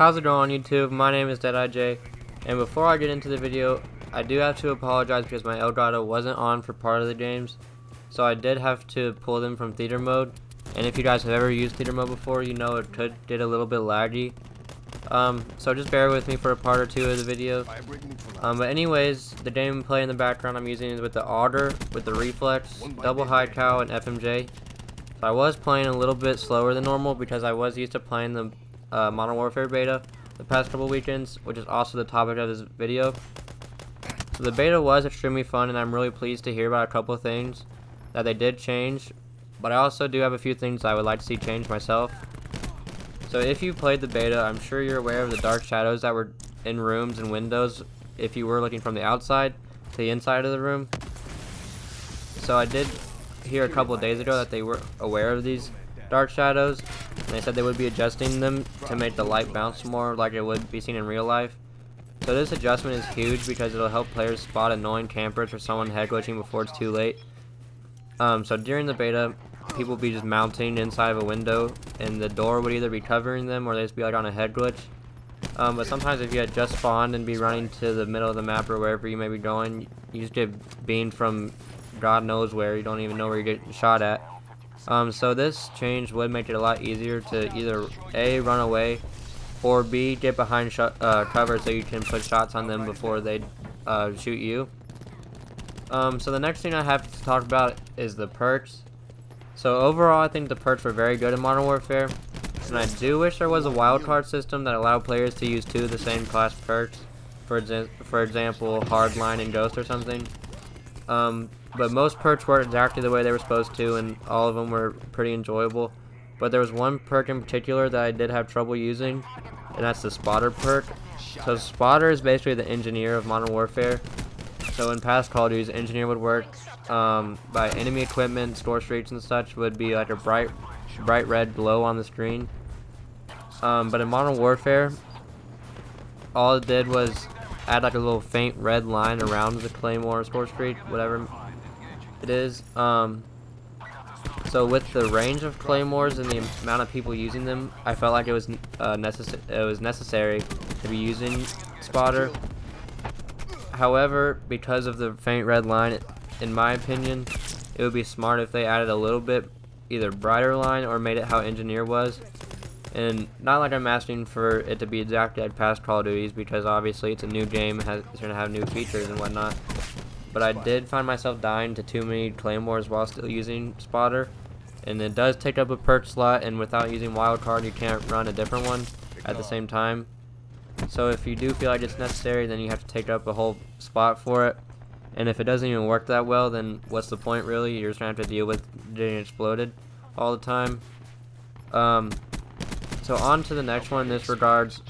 How's it going, YouTube? My name is DeadEyeJ, and before I get into the video, I do have to apologize because my Elgato wasn't on for part of the games, so I did have to pull them from theater mode. And if you guys have ever used theater mode before, you know it could get a little bit laggy. So just bear with me for a part or two of the video. But anyways, the gameplay in the background I'm using is with the Auger, with the Reflex, double high cow, and FMJ. So I was playing a little bit slower than normal because I was used to playing the Modern Warfare beta the past couple weekends, which is also the topic of this video. So the beta was extremely fun, and I'm really pleased to hear about a couple of things that they did change, but I also do have a few things I would like to see change myself. So if you played the beta, I'm sure you're aware of the dark shadows that were in rooms and windows if you were looking from the outside to the inside of the room. So I did hear a couple of days ago that they were aware of these dark shadows, and they said they would be adjusting them to make the light bounce more like it would be seen in real life. So this adjustment is huge because it'll help players spot annoying campers or someone head glitching before it's too late. So during the beta, people would be just mounting inside of a window, and the door would either be covering them or they'd just be like on a head glitch. But sometimes if you had just spawned and be running to the middle of the map or wherever you may be going, you just get beamed from God knows where. You don't even know where you're getting shot at. So this change would make it a lot easier to either A, run away, or B, get behind cover so you can put shots on them before they shoot you. So the next thing I have to talk about is the perks. So overall, I think the perks were very good in Modern Warfare, and I do wish there was a wildcard system that allowed players to use two of the same class perks, for example, Hardline and Ghost or something. But most perks worked exactly the way they were supposed to, and all of them were pretty enjoyable. But there was one perk in particular that I did have trouble using, and that's the Spotter perk. So Spotter is basically the engineer of Modern Warfare. So in past Call of Duty, engineer would work by enemy equipment, store streets and such would be like a bright red glow on the screen. But in Modern Warfare, all it did was add like a little faint red line around the claymore, store street, whatever it is. So with the range of claymores and the amount of people using them, I felt like it was necessary to be using Spotter. However, because of the faint red line, in my opinion, it would be smart if they added a little bit either brighter line or made it how Engineer was. And not like I'm asking for it to be exactly like past Call of Duties, because obviously it's a new game, it's going to have new features and whatnot. But I did find myself dying to too many claymores while still using Spotter. And it does take up a perk slot, and without using wildcard you can't run a different one at the same time. So if you do feel like it's necessary, then you have to take up a whole spot for it. And if it doesn't even work that well, then what's the point really? You're just going to have to deal with getting exploded all the time. So on to the next one. This regards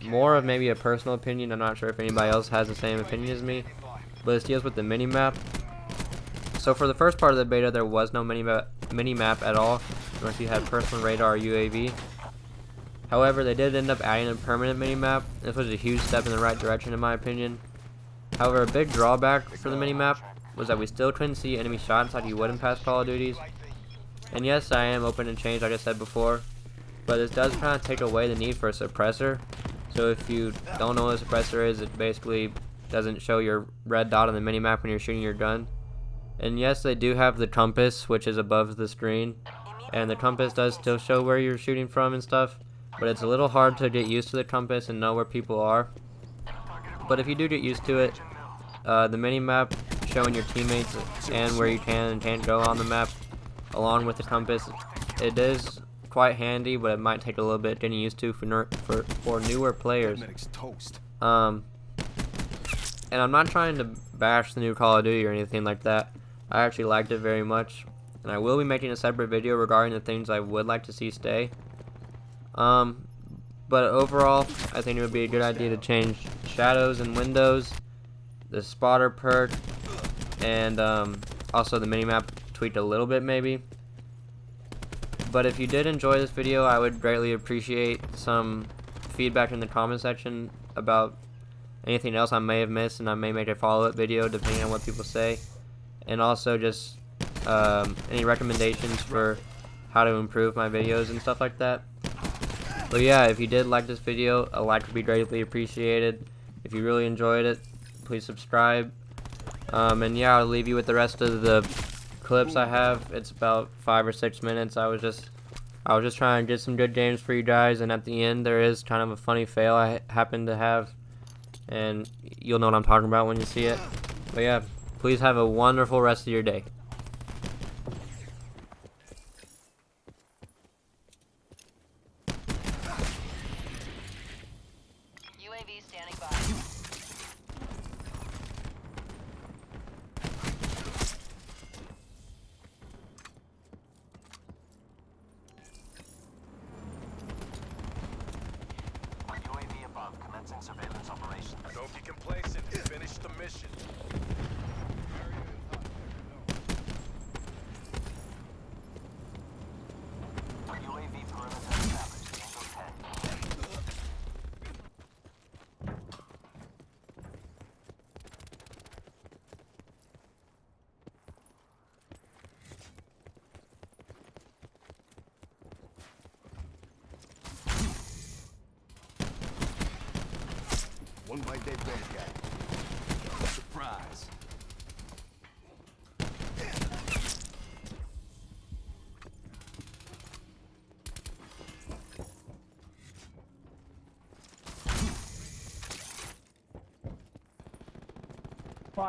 more of maybe a personal opinion. I'm not sure if anybody else has the same opinion as me, but this deals with the mini-map. So for the first part of the beta, there was no mini-map at all, unless you had personal radar or UAV. However, they did end up adding a permanent mini-map. This was a huge step in the right direction in my opinion. However, a big drawback for the mini-map was that we still couldn't see enemy shots like you would in past Call of Duties. And yes, I am open to change like I said before, but this does kind of take away the need for a suppressor. So if you don't know what a suppressor is, it basically doesn't show your red dot on the mini-map when you're shooting your gun. And yes, they do have the compass, which is above the screen, and the compass does still show where you're shooting from and stuff, but it's a little hard to get used to the compass and know where people are. But if you do get used to it, the mini-map showing your teammates and where you can and can't go on the map, along with the compass, it is quite handy, but it might take a little bit getting used to for newer players. And I'm not trying to bash the new Call of Duty or anything like that. I actually liked it very much, and I will be making a separate video regarding the things I would like to see stay. But overall, I think it would be a good idea to change shadows and windows, the Spotter perk, and also the minimap tweaked a little bit maybe. But if you did enjoy this video, I would greatly appreciate some feedback in the comment section about anything else I may have missed, and I may make a follow-up video depending on what people say. And also just any recommendations for how to improve my videos and stuff like that. But yeah, if you did like this video, a like would be greatly appreciated. If you really enjoyed it, please subscribe. And yeah, I'll leave you with the rest of the clips I have. It's about 5 or 6 minutes. I was just trying to get some good games for you guys, and at the end there is kind of a funny fail I happen to have, and you'll know what I'm talking about when you see it. But yeah, please have a wonderful rest of your day. UAV standing by. UAV above, commencing surveillance operations. Don't be complacent. Finish the mission. UAV perimeter established. Angel 10. One bite they bad guy. Surprise.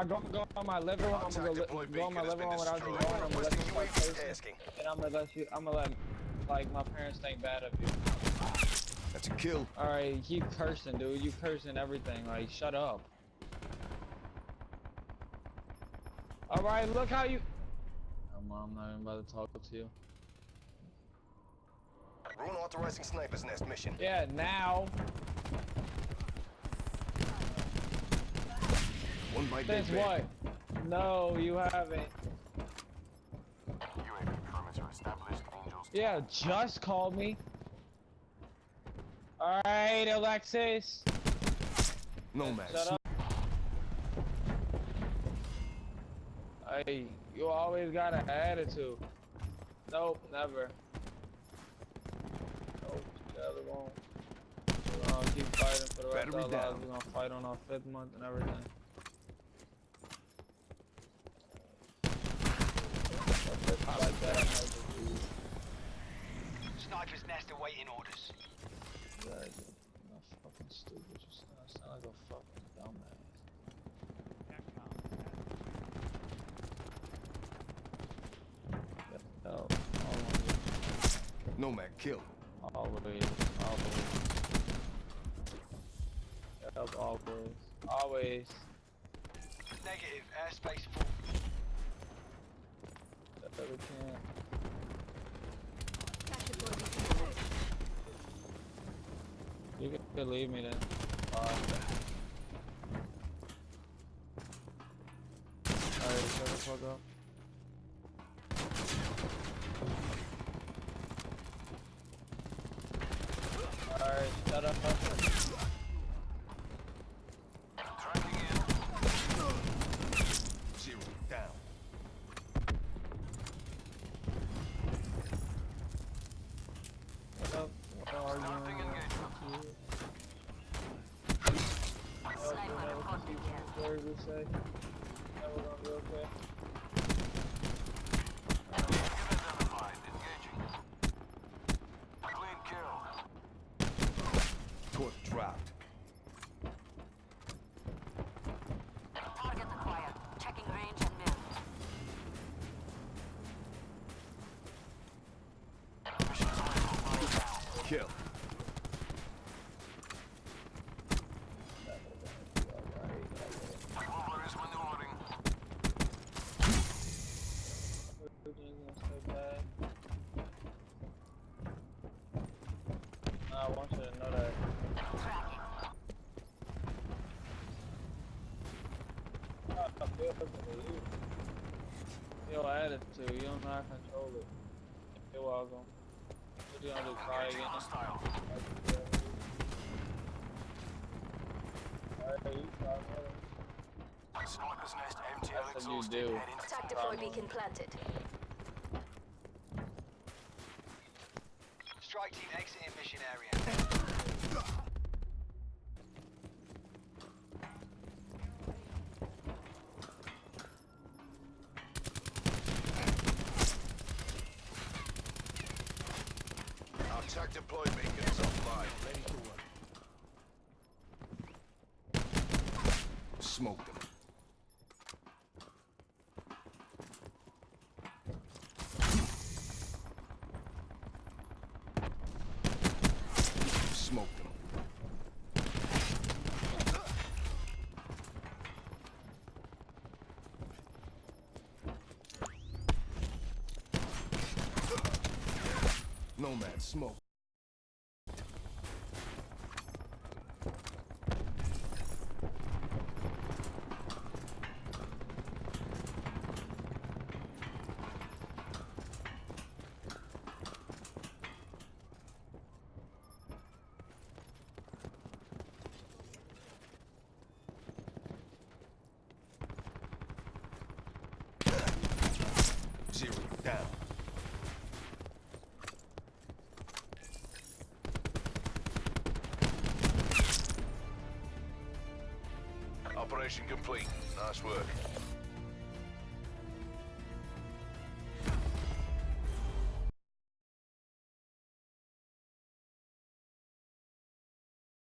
Go on my living room. I'm gonna go on my living room without you going. I'm gonna let you start cursing, and I'm gonna let like my parents think bad of you. That's a kill. All right, you keep cursing, dude. You cursing everything. Like, shut up. All right, look how you. Oh, Mom, I'm not even about to talk to you. Rune authorizing sniper's nest mission. Yeah, now. One bite they Since bad. what? No, you haven't. UAV perimeter established. Angels 10. Yeah, just called me. All right, Alexis. Nomad. Shut up. Hey, you always got an attitude. Nope, never. Nope, never won't. We're gonna keep fighting for the rest of our Battery down. lives. We're gonna fight on our 5th month and everything. I like that. Sniper's nest awaiting orders. You're fucking stupid. You sound like a fucking dumbass. Yo, Nomad kill. always. Yep, always. Negative. Airspace full. We can't. You can leave me then. Alright, shut the fuck up. Alright, shut up. Tracking in. 0 down. Shut up. What are you Starting doing? engagement. Very good say. Never gonna be okay. Target identified. Engaging. Clean kill. Torque dropped. Target acquired. Checking range and mill. Kill. Mover is maneuvering. Everything's gonna stay bad. I want you to know that. Tracking. I feel for you. Your attitude, you don't know how to control it. You're welcome. What you gonna do, cry Engaging again? hostile. Alright, you cry, brother. Sniper's nest empty and That's what you exhausted. do. Heading to Attack deploy beacon planted. strike team exiting mission area. deploy beacons offline. Ready to work. Smoke them. Smoke them. Nomad smoke. Zero down. Operation complete. Nice work.